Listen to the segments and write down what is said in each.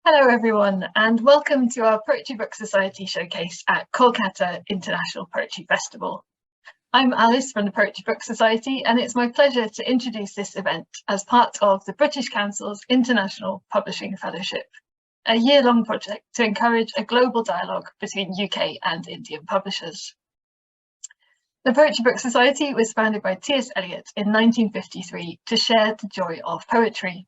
Hello everyone, and welcome to our Poetry Book Society showcase at Kolkata International Poetry Festival. I'm Alice from the Poetry Book Society, and it's my pleasure to introduce this event as part of the British Council's International Publishing Fellowship, a year-long project to encourage a global dialogue between UK and Indian publishers. The Poetry Book Society was founded by T.S. Eliot in 1953 to share the joy of poetry.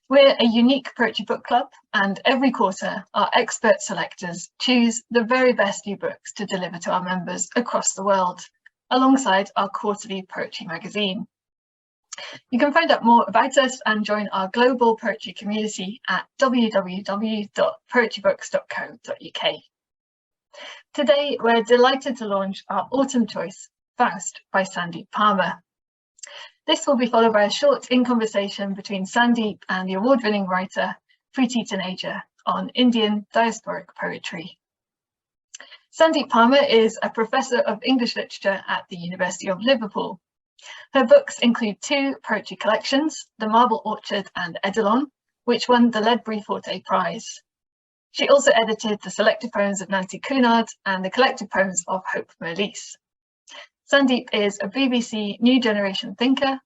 We're a unique poetry book club, and every quarter our expert selectors choose the very best new books to deliver to our members across the world, alongside our quarterly poetry magazine. You can find out more about us and join our global poetry community at www.poetrybooks.co.uk. Today, we're delighted to launch our autumn choice, Faust by Sandeep Parmar. This will be followed by a short in-conversation between Sandeep and the award-winning writer Preti Taneja on Indian diasporic poetry. Sandeep Parmar is a professor of English literature at the University of Liverpool. Her books include two poetry collections, The Marble Orchard and Eidolon, which won the Ledbury Forte Prize. She also edited the selected poems of Nancy Cunard and the collected poems of Hope Merlis. Sandeep is a BBC New Generation thinker,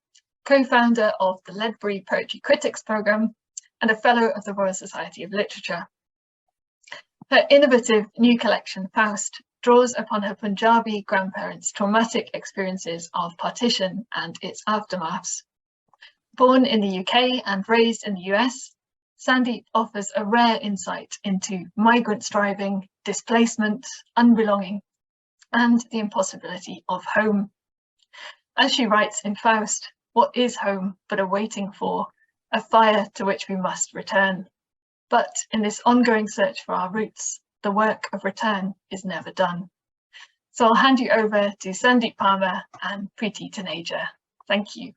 co-founder of the Ledbury Poetry Critics Programme, and a Fellow of the Royal Society of Literature. Her innovative new collection, Faust, draws upon her Punjabi grandparents' traumatic experiences of partition and its aftermaths. Born in the UK and raised in the US, Sandeep offers a rare insight into migrant striving, displacement, unbelonging, and the impossibility of home. As she writes in Faust, what is home but a waiting for, a fire to which we must return? But in this ongoing search for our roots, the work of return is never done. So I'll hand you over to Sandeep Parmar and Preti Taneja. Thank you.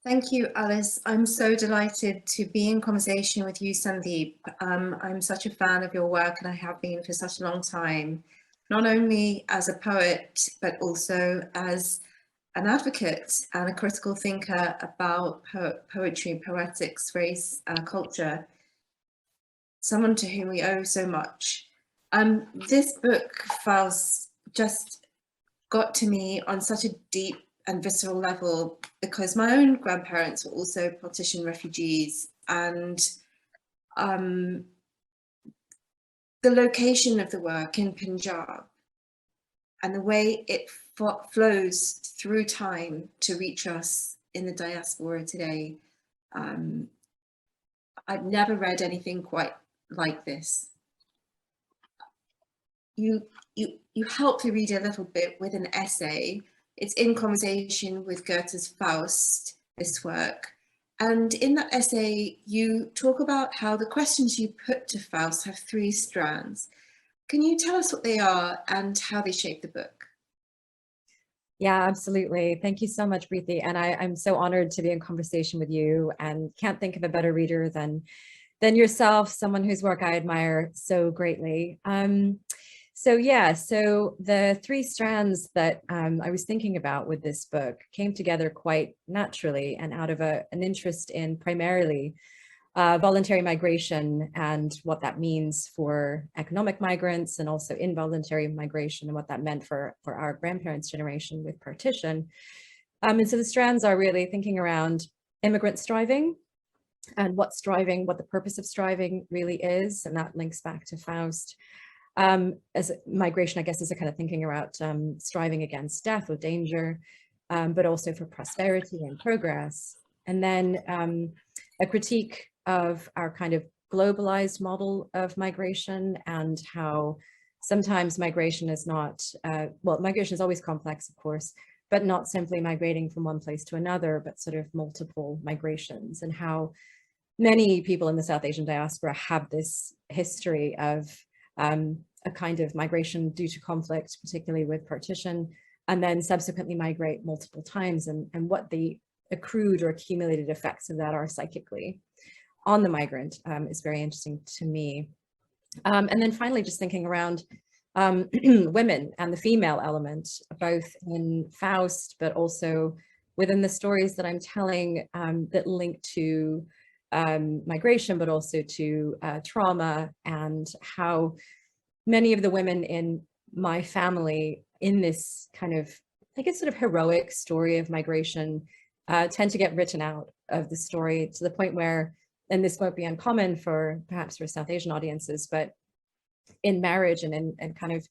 Thank you, Alice. I'm so delighted to be in conversation with you, Sandeep. I'm such a fan of your work, and I have been for such a long time, not only as a poet, but also as an advocate and a critical thinker about poetry, poetics, race, culture, someone to whom we owe so much. This book, Faust, just got to me on such a deep and visceral level because my own grandparents were also partition refugees, and the location of the work in Punjab and the way it flows through time to reach us in the diaspora today. I've never read anything quite like this. You help the reader a little bit with an essay. It's in conversation with Goethe's Faust, this work. And in that essay, you talk about how the questions you put to Faust have three strands. Can you tell us what they are and how they shape the book? Yeah, absolutely. Thank you so much, Preti. And I'm so honored to be in conversation with you, and can't think of a better reader than yourself, someone whose work I admire so greatly. So the three strands that I was thinking about with this book came together quite naturally and out of an interest in primarily voluntary migration and what that means for economic migrants, and also involuntary migration and what that meant for our grandparents' generation with partition. And so the strands are really thinking around immigrant striving and what the purpose of striving really is, and that links back to Faust. As migration, I guess, is a kind of thinking about striving against death or danger, but also for prosperity and progress. And then a critique of our kind of globalized model of migration, and how sometimes migration is not, migration is always complex, of course, but not simply migrating from one place to another, but sort of multiple migrations, and how many people in the South Asian diaspora have this history of a kind of migration due to conflict, particularly with partition, and then subsequently migrate multiple times, and what the accrued or accumulated effects of that are psychically on the migrant is very interesting to me. And then finally, just thinking around women and the female element, both in Faust, but also within the stories that I'm telling that link to migration, but also to trauma, and how many of the women in my family in this kind of, I guess, sort of heroic story of migration tend to get written out of the story, to the point where, and this won't be uncommon for perhaps for South Asian audiences, but in marriage and kind of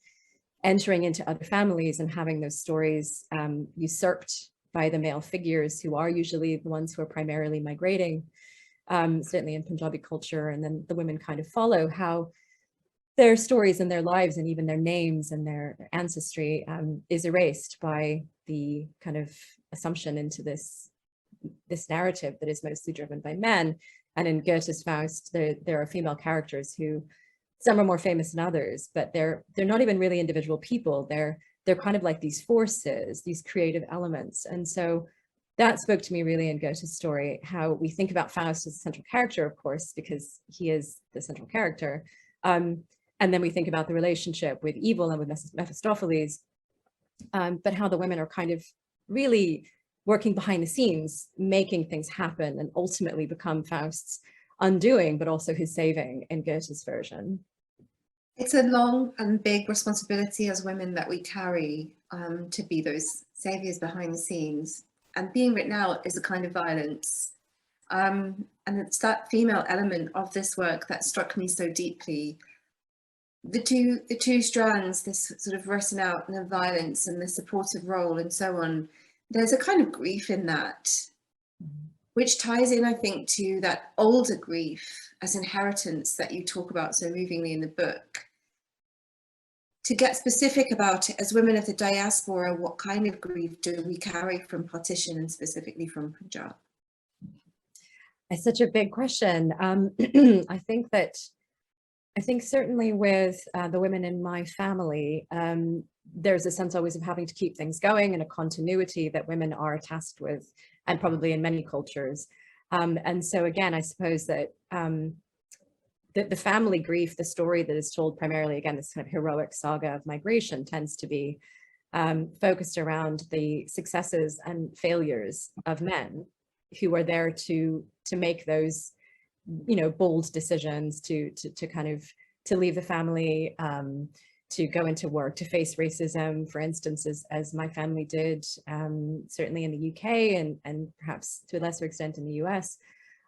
entering into other families and having those stories usurped by the male figures, who are usually the ones who are primarily migrating, certainly in Punjabi culture, and then the women kind of follow, how their stories and their lives and even their names and their ancestry is erased by the kind of assumption into this narrative that is mostly driven by men. And in Goethe's Faust, there are female characters who, some are more famous than others, but they're not even really individual people. They're kind of like these forces, these creative elements. And so that spoke to me really in Goethe's story, how we think about Faust as a central character, of course, because he is the central character. And then we think about the relationship with evil and with Mephistopheles, but how the women are kind of really working behind the scenes, making things happen, and ultimately become Faust's undoing, but also his saving in Goethe's version. It's a long and big responsibility as women that we carry, to be those saviors behind the scenes. And being written out is a kind of violence. And it's that female element of this work that struck me so deeply. The two strands, this sort of written out and the violence and the supportive role and so on, there's a kind of grief in that, which ties in, I think, to that older grief as inheritance that you talk about so movingly in the book. To get specific about it, as women of the diaspora, what kind of grief do we carry from partition, and specifically from Punjab? It's such a big question. I think certainly with the women in my family, there's a sense always of having to keep things going, and a continuity that women are tasked with, and probably in many cultures. And so again, I suppose that the family grief, the story that is told primarily, again, this kind of heroic saga of migration, tends to be focused around the successes and failures of men who are there to make those, you know, bold decisions to kind of to leave the family, to go into work, to face racism, for instance, as my family did, certainly in the UK and perhaps to a lesser extent in the US,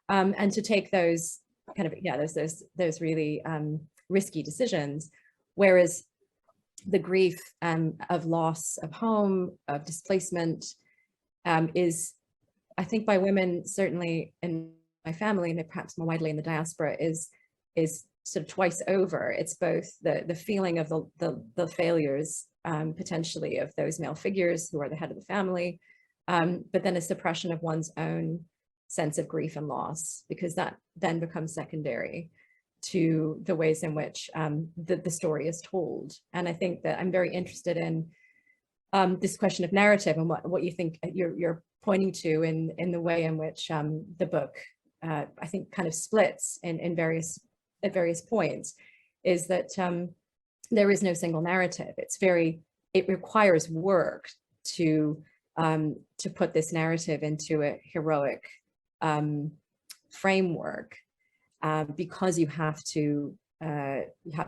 and to take those kind of, yeah, those really risky decisions. Whereas the grief of loss of home, of displacement, is, I think, by women, certainly in my family and perhaps more widely in the diaspora, is sort of twice over. It's both the feeling of the failures potentially of those male figures who are the head of the family, but then a suppression of one's own sense of grief and loss, because that then becomes secondary to the ways in which the story is told. And I think that I'm very interested in this question of narrative, and what you think you're pointing to in the way in which the book, I think, kind of splits at various points, is that there is no single narrative. It requires work to put this narrative into a heroic framework, because you have to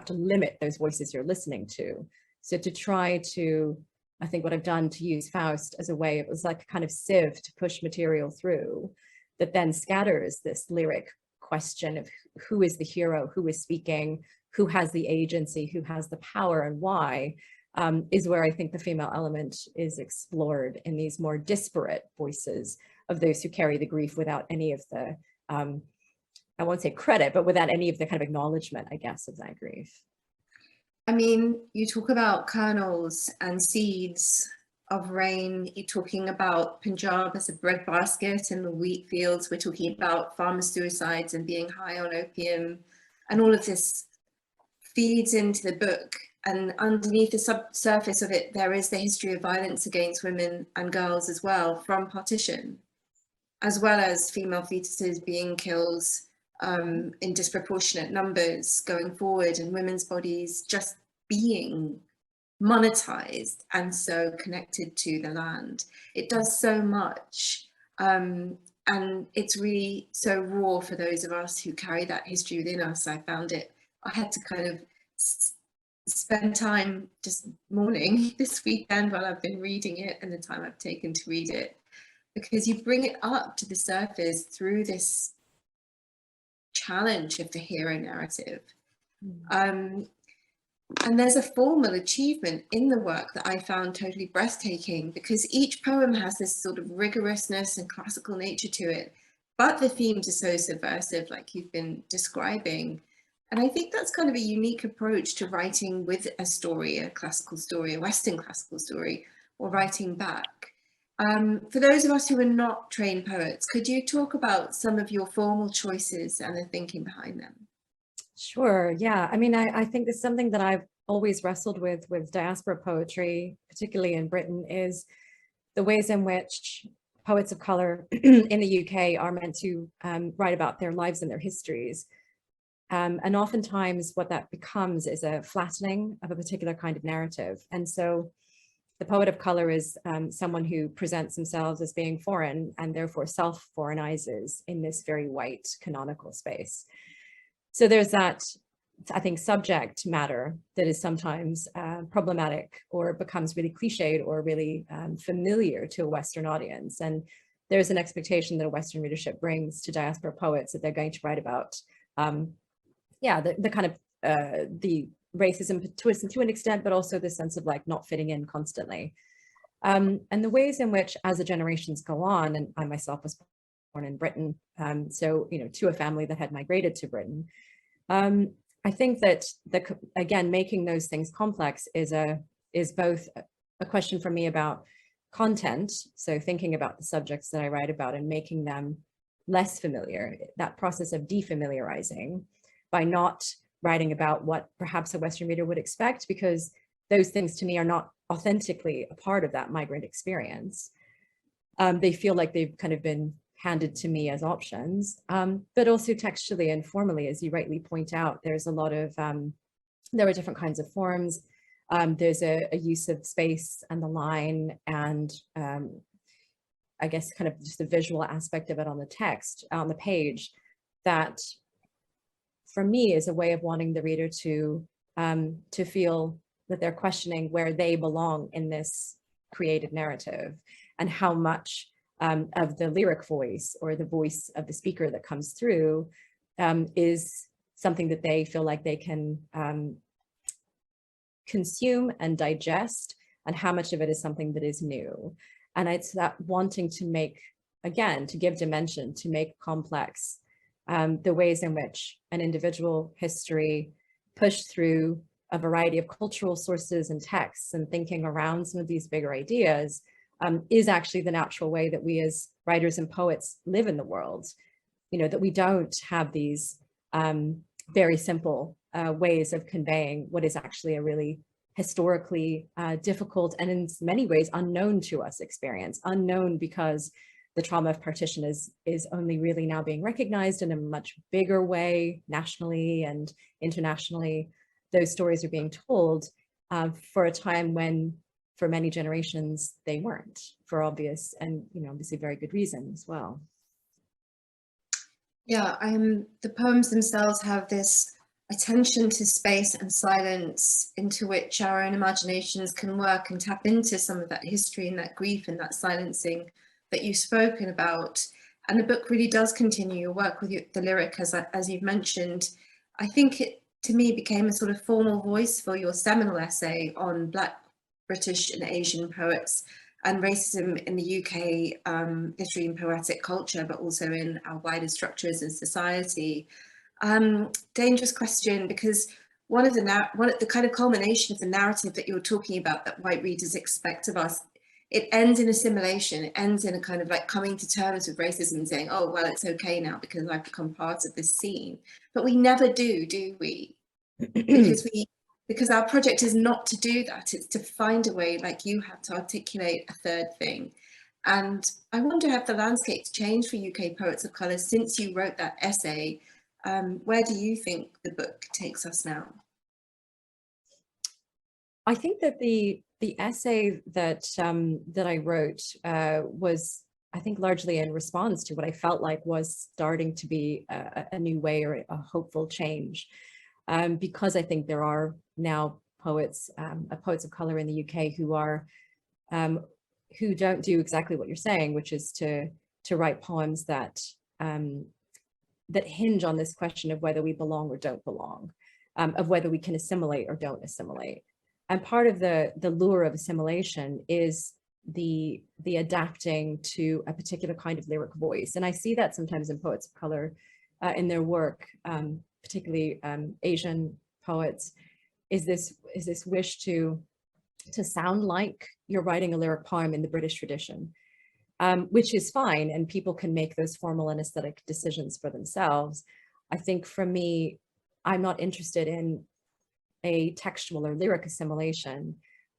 limit those voices you're listening to. So to try to, I think what I've done to use Faust as a way, it was like a kind of sieve to push material through that then scatters this lyric question of who is the hero, who is speaking, who has the agency, who has the power, and why, is where I think the female element is explored in these more disparate voices of those who carry the grief without any of the, I won't say credit, but without any of the kind of acknowledgement, I guess, of that grief. I mean, you talk about kernels and seeds of rain. You're talking about Punjab as a breadbasket and the wheat fields. We're talking about farmer suicides and being high on opium. And all of this feeds into the book. And underneath the surface of it, there is the history of violence against women and girls as well, from partition, as well as female fetuses being killed in disproportionate numbers going forward, and women's bodies just being monetized and so connected to the land. It does so much And it's really so raw for those of us who carry that history within us. I had to kind of spend time just mourning this weekend while I've been reading it, and the time I've taken to read it, because you bring it up to the surface through this challenge of the hero narrative. And there's a formal achievement in the work that I found totally breathtaking, because each poem has this sort of rigorousness and classical nature to it, but the themes are so subversive, like you've been describing. And I think that's kind of a unique approach to writing with a story, a classical story, a Western classical story, or writing back. For those of us who are not trained poets, could you talk about some of your formal choices and the thinking behind them? Sure. Yeah. I mean, I think it's something that I've always wrestled with diaspora poetry, particularly in Britain, is the ways in which poets of color in the UK are meant to write about their lives and their histories. And oftentimes what that becomes is a flattening of a particular kind of narrative. And so the poet of color is someone who presents themselves as being foreign and therefore self-foreignizes in this very white canonical space. So there's that, I think, subject matter that is sometimes problematic or becomes really cliched or really familiar to a Western audience. And there's an expectation that a Western readership brings to diaspora poets that they're going to write about, the kind of the racism to an extent, but also the sense of like not fitting in constantly. And the ways in which, as the generations go on, and I myself was born in Britain, so, you know, to a family that had migrated to Britain. I think that again, making those things complex is both a question for me about content. So thinking about the subjects that I write about and making them less familiar, that process of defamiliarizing by not writing about what perhaps a Western reader would expect, because those things to me are not authentically a part of that migrant experience. They feel like they've kind of been handed to me as options, but also textually and formally, as you rightly point out, there's a lot of, there are different kinds of forms. There's a use of space and the line, and I guess kind of just the visual aspect of it on the text, on the page, that for me is a way of wanting the reader to feel that they're questioning where they belong in this created narrative, and how much of the lyric voice or the voice of the speaker that comes through is something that they feel like they can consume and digest, and how much of it is something that is new. And it's that wanting to make, again, to give dimension, to make complex the ways in which an individual history pushed through a variety of cultural sources and texts and thinking around some of these bigger ideas is actually the natural way that we as writers and poets live in the world. You know, that we don't have these very simple ways of conveying what is actually a really historically difficult and in many ways unknown to us experience, unknown because the trauma of partition is only really now being recognized in a much bigger way, nationally and internationally. Those stories are being told for a time when, for many generations, they weren't, for obvious and, you know, obviously very good reason as well. Yeah, the poems themselves have this attention to space and silence into which our own imaginations can work and tap into some of that history and that grief and that silencing that you've spoken about. And the book really does continue your work with the lyric, as you've mentioned. I think it, to me, became a sort of formal voice for your seminal essay on Black, British and Asian poets and racism in the UK literary and poetic culture, but also in our wider structures in society. Dangerous question, because one of the kind of culmination of the narrative that you're talking about that white readers expect of us, it ends in assimilation. It ends in a kind of like coming to terms with racism and saying, oh, well, it's okay now because I've become part of this scene. But we never do we? Because our project is not to do that. It's to find a way, like you have, to articulate a third thing. And I wonder, have the landscapes changed for UK poets of colour since you wrote that essay? Where do you think the book takes us now? I think that the essay that that I wrote was I think largely in response to what I felt like was starting to be a new way or a hopeful change. Because I think there are now poets of color in the UK who don't do exactly what you're saying, which is to write poems that that hinge on this question of whether we belong or don't belong, of whether we can assimilate or don't assimilate. And part of the lure of assimilation is the adapting to a particular kind of lyric voice. And I see that sometimes in poets of color in their work, particularly Asian poets, is this wish to sound like you're writing a lyric poem in the British tradition, which is fine, and people can make those formal and aesthetic decisions for themselves. I think for me, I'm not interested in a textual or lyric assimilation,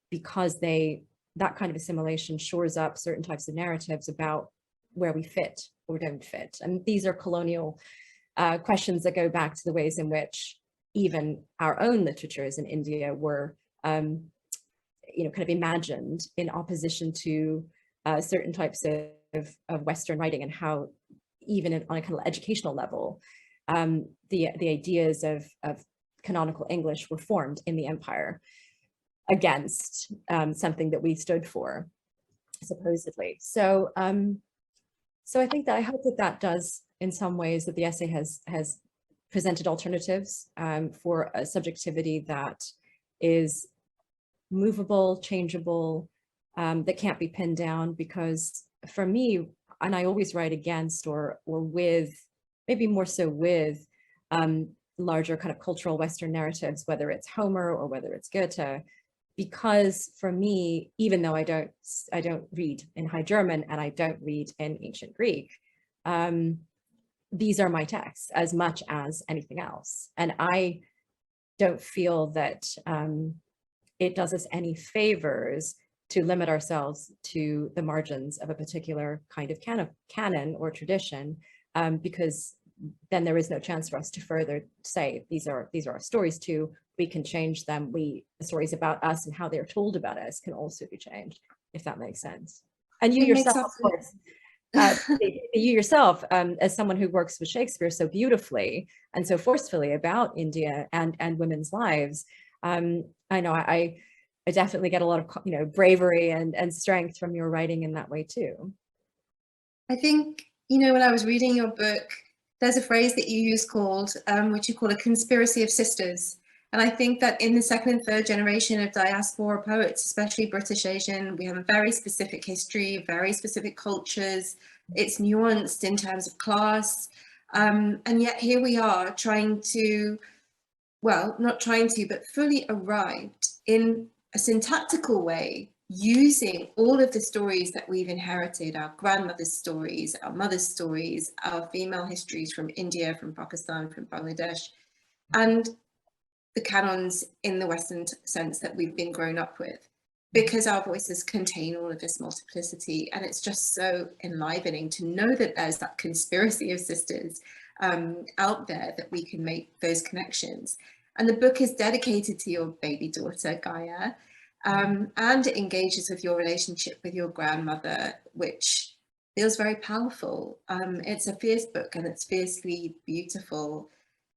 because that kind of assimilation shores up certain types of narratives about where we fit or don't fit. And these are colonial questions that go back to the ways in which even our own literatures in India were, kind of imagined in opposition to certain types of Western writing, and how even on a kind of educational level, the ideas of canonical English were formed in the empire against something that we stood for, supposedly. So I think that I hope that does, in some ways, that the essay has presented alternatives for a subjectivity that is movable, changeable, that can't be pinned down. Because for me, and I always write against or with, maybe more so with, larger kind of cultural Western narratives, whether it's Homer or whether it's Goethe, because for me, even though I don't read in High German and I don't read in Ancient Greek, these are my texts as much as anything else. And I don't feel that it does us any favors to limit ourselves to the margins of a particular kind of canon or tradition, because then there is no chance for us to further say, these are our stories too. We can change them. The stories about us and how they're told about us can also be changed, if that makes sense. And you yourself, of course, you yourself, as someone who works with Shakespeare so beautifully and so forcefully about India and women's lives, I know I definitely get a lot of bravery and strength from your writing in that way too. I think, when I was reading your book, there's a phrase that you use called, which you call a conspiracy of sisters. And I think that in the second and third generation of diaspora poets, especially British Asian, we have a very specific history, very specific cultures. It's nuanced in terms of class. And yet here we are trying to, well, not trying to, but fully arrived in a syntactical way, using all of the stories that we've inherited, our grandmother's stories, our mother's stories, our female histories from India, from Pakistan, from Bangladesh, and the canons in the Western sense that we've been grown up with, because our voices contain all of this multiplicity. And it's just so enlivening to know that there's that conspiracy of sisters out there, that we can make those connections. And the book is dedicated to your baby daughter, Gaia, and it engages with your relationship with your grandmother, which feels very powerful. It's a fierce book and it's fiercely beautiful.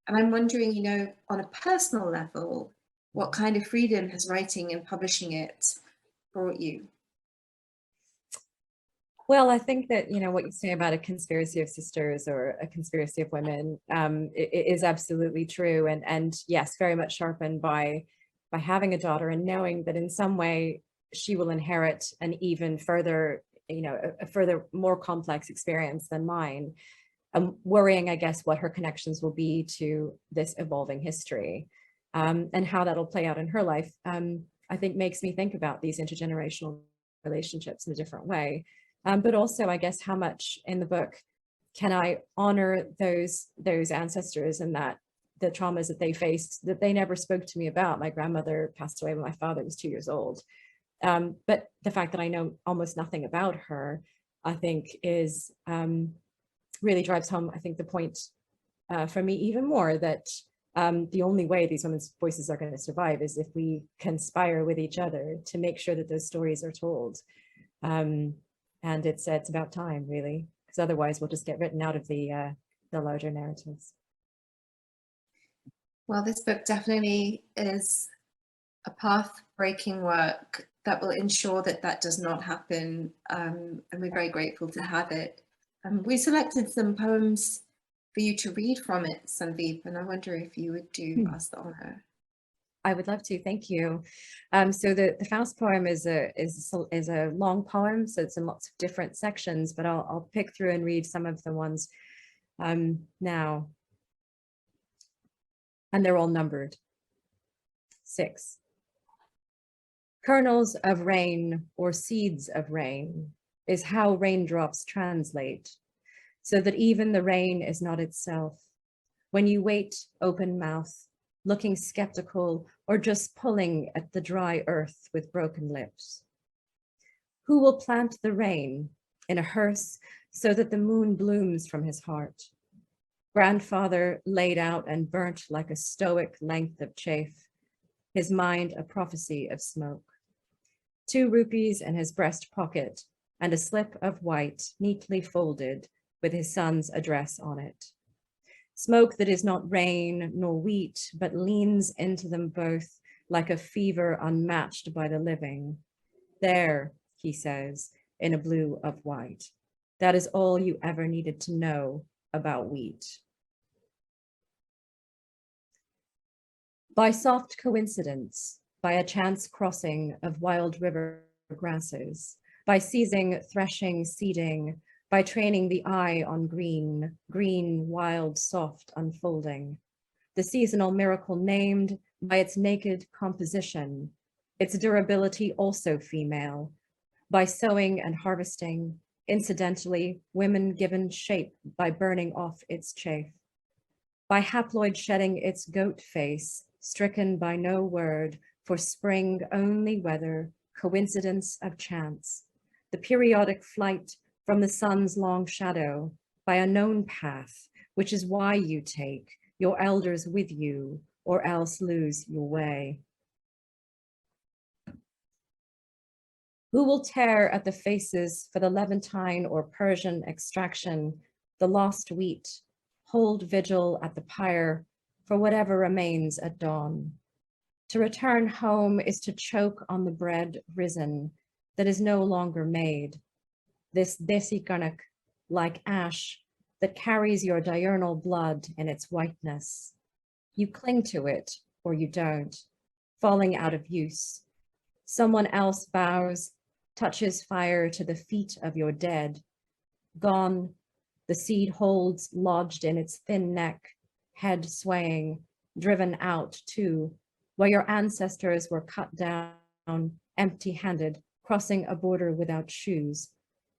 And I'm wondering, on a personal level, what kind of freedom has writing and publishing it brought you? Well, I think that, what you say about a conspiracy of sisters or a conspiracy of women it is absolutely true. And yes, very much sharpened by having a daughter and knowing that in some way she will inherit an even further, a further more complex experience than mine. Worrying, I guess, what her connections will be to this evolving history, and how that'll play out in her life, I think makes me think about these intergenerational relationships in a different way. But also, I guess, how much in the book can I honor those ancestors and that the traumas that they faced that they never spoke to me about. My grandmother passed away when my father was 2 years old. But the fact that I know almost nothing about her, I think is really drives home, I think, the point for me even more, that the only way these women's voices are going to survive is if we conspire with each other to make sure that those stories are told. And And it's about time, really, because otherwise we'll just get written out of the larger narratives. Well, this book definitely is a path-breaking work that will ensure that that does not happen, and we're very grateful to have it. We selected some poems for you to read from it, Sandeep, and I wonder if you would do us the honor. I would love to, thank you. So the Faust poem is a long poem, so it's in lots of different sections, but I'll pick through and read some of the ones now. And they're all numbered. 6. Kernels of rain or seeds of rain is how raindrops translate, so that even the rain is not itself. When you wait open mouth, looking skeptical or just pulling at the dry earth with broken lips. Who will plant the rain in a hearse so that the moon blooms from his heart? Grandfather laid out and burnt like a stoic length of chaff, his mind a prophecy of smoke. 2 rupees in his breast pocket and a slip of white neatly folded with his son's address on it. Smoke that is not rain nor wheat, but leans into them both like a fever unmatched by the living. There, he says, in a blue of white. That is all you ever needed to know about wheat. By soft coincidence, by a chance crossing of wild river grasses, by seizing, threshing, seeding, by training the eye on green, green, wild, soft unfolding, the seasonal miracle named by its naked composition, its durability also female, by sowing and harvesting, incidentally, women given shape by burning off its chaff, by haploid shedding its goat face, stricken by no word, for spring only weather, coincidence of chance, the periodic flight from the sun's long shadow, by a known path, which is why you take your elders with you, or else lose your way. Who will tear at the faces for the Levantine or Persian extraction, the lost wheat, hold vigil at the pyre for whatever remains at dawn? To return home is to choke on the bread risen that is no longer made. This desi kanak, like ash, that carries your diurnal blood in its whiteness. You cling to it, or you don't, falling out of use. Someone else bows, touches fire to the feet of your dead. Gone, the seed holds lodged in its thin neck, head swaying, driven out too, where your ancestors were cut down, empty-handed, crossing a border without shoes,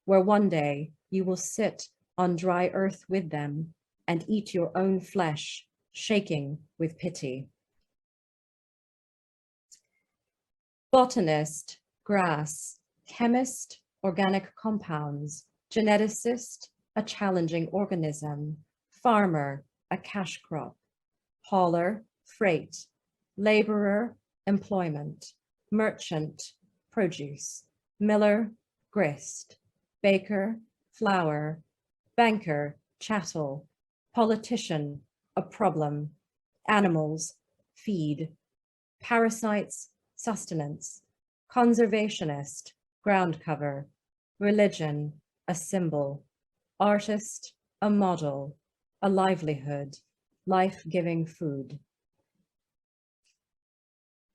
where one day you will sit on dry earth with them and eat your own flesh, shaking with pity. Botanist, grass, chemist, organic compounds, geneticist, a challenging organism, farmer, a cash crop, hauler, freight, laborer, employment, merchant, produce, miller, grist, baker, flour, banker, chattel, politician, a problem, animals, feed, parasites, sustenance, conservationist, ground cover, religion, a symbol, artist, a model, a livelihood, life-giving food.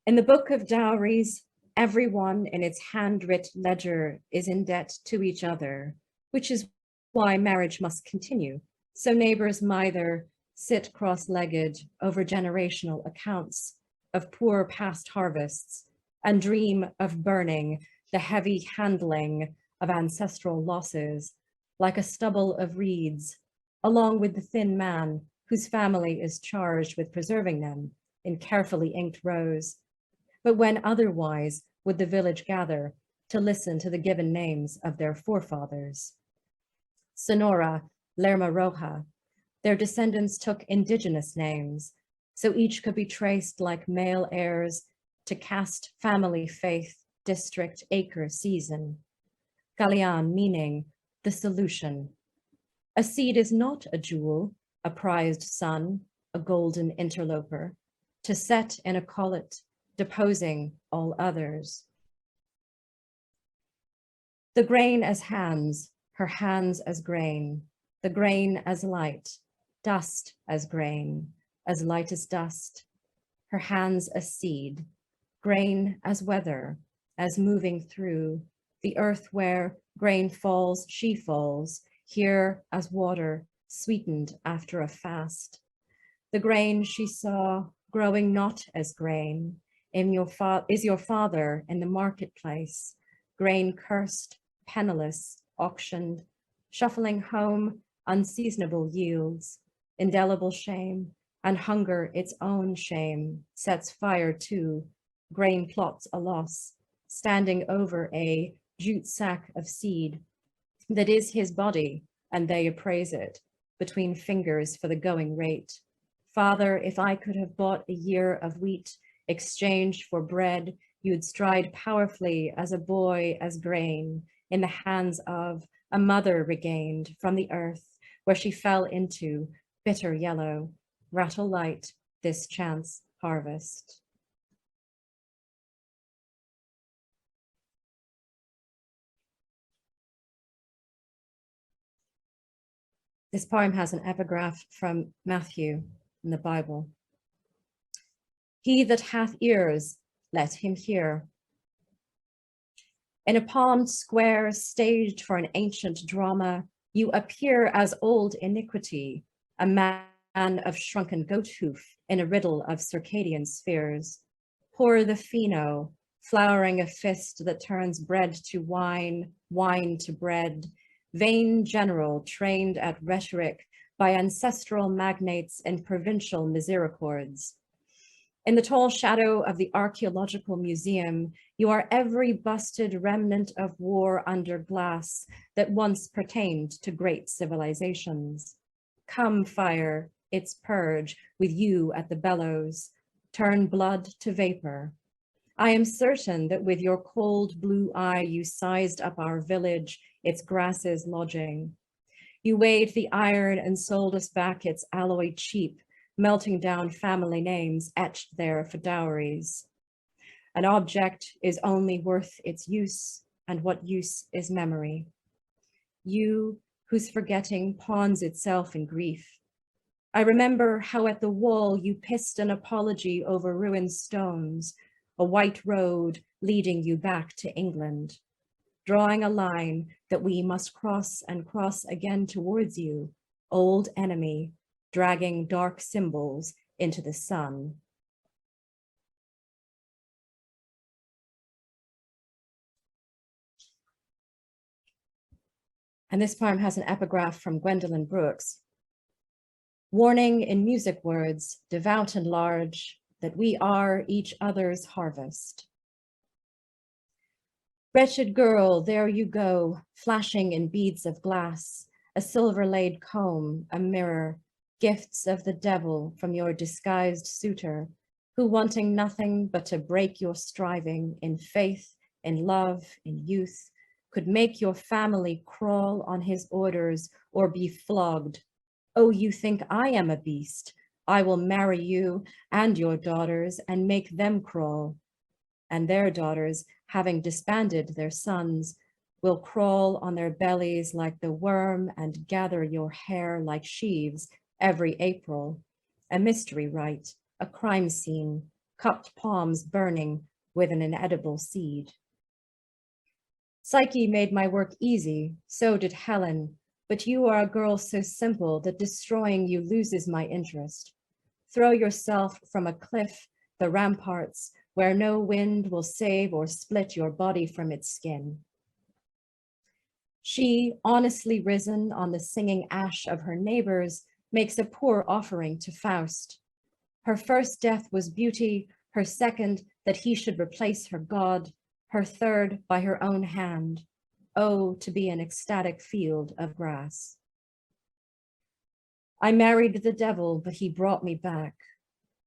In the book of dowries, everyone in its handwrit ledger is in debt to each other, which is why marriage must continue, so neighbors mither sit cross-legged over generational accounts of poor past harvests and dream of burning the heavy handling of ancestral losses like a stubble of reeds, along with the thin man whose family is charged with preserving them in carefully inked rows. But when otherwise would the village gather to listen to the given names of their forefathers? Sonora, Lerma Roja, their descendants took indigenous names, so each could be traced like male heirs to caste, family, faith, district, acre, season. Galian meaning the solution. A seed is not a jewel, a prized son, a golden interloper, to set in a collet, deposing all others. The grain as hands, her hands as grain, the grain as light, dust as grain, as light as dust, her hands as seed, grain as weather, as moving through the earth where grain falls, she falls, here as water, sweetened after a fast. The grain she saw growing not as grain is your father in the marketplace, grain cursed, penniless, auctioned, shuffling home unseasonable yields, indelible shame, and hunger its own shame sets fire to, grain plots a loss, standing over a jute sack of seed that is his body, and they appraise it between fingers for the going rate. Father, if I could have bought a year of wheat exchanged for bread, you'd stride powerfully as a boy, as grain, in the hands of a mother regained from the earth where she fell into bitter yellow, rattle light this chance harvest. This poem has an epigraph from Matthew in the Bible. He that hath ears, let him hear. In a palmed square staged for an ancient drama, you appear as old iniquity, a man of shrunken goat hoof in a riddle of circadian spheres. Pour the pheno, flowering a fist that turns bread to wine, wine to bread, vain general trained at rhetoric by ancestral magnates and provincial misericords. In the tall shadow of the archaeological museum, you are every busted remnant of war under glass that once pertained to great civilizations. Come, fire, its purge with you at the bellows, turn blood to vapor. I am certain that with your cold blue eye, you sized up our village, its grasses lodging. You weighed the iron and sold us back its alloy cheap, melting down family names etched there for dowries. An object is only worth its use, and what use is memory. You, whose forgetting pawns itself in grief. I remember how at the wall you pissed an apology over ruined stones, a white road leading you back to England, drawing a line that we must cross and cross again towards you, old enemy, dragging dark symbols into the sun. And this poem has an epigraph from Gwendolyn Brooks. Warning in music words, devout and large, that we are each other's harvest. Wretched girl, there you go, flashing in beads of glass, a silver-laid comb, a mirror, gifts of the devil from your disguised suitor, who wanting nothing but to break your striving in faith, in love, in youth, could make your family crawl on his orders or be flogged. Oh, you think I am a beast? I will marry you and your daughters and make them crawl. And their daughters, having disbanded their sons, will crawl on their bellies like the worm and gather your hair like sheaves every April. A mystery rite, a crime scene, cupped palms burning with an inedible seed. Psyche made my work easy, so did Helen, but you are a girl so simple that destroying you loses my interest. Throw yourself from a cliff, the ramparts, where no wind will save or split your body from its skin. She, honestly risen on the singing ash of her neighbors, makes a poor offering to Faust. Her first death was beauty, her second, that he should replace her God, her third, by her own hand. Oh, to be an ecstatic field of grass. I married the devil, but he brought me back.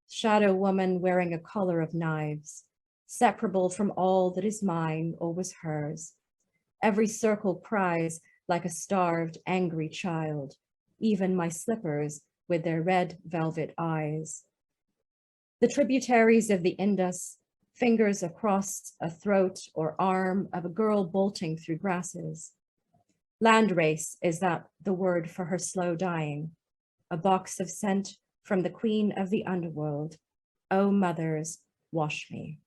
Shadow woman wearing a collar of knives, separable from all that is mine or was hers. Every circle cries like a starved, angry child, even my slippers with their red velvet eyes. The tributaries of the Indus, fingers across a throat or arm of a girl bolting through grasses. Landrace, is that the word for her slow dying? A box of scent from the queen of the underworld. Oh, mothers, wash me.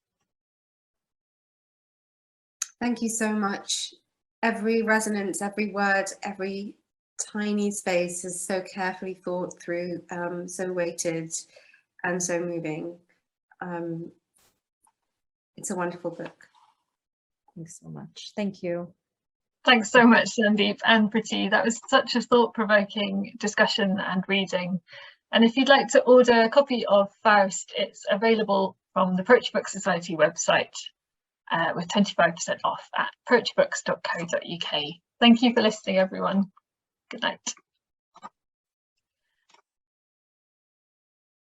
Thank you so much. Every resonance, every word, every tiny space is so carefully thought through, so weighted and so moving. It's a wonderful book. Thanks so much. Thank you. Thanks so much, Sandeep and Preti. That was such a thought-provoking discussion and reading. And if you'd like to order a copy of Faust, it's available from the Poetry Book Society website with 25% off at poetrybooks.co.uk. Thank you for listening, everyone. Good night.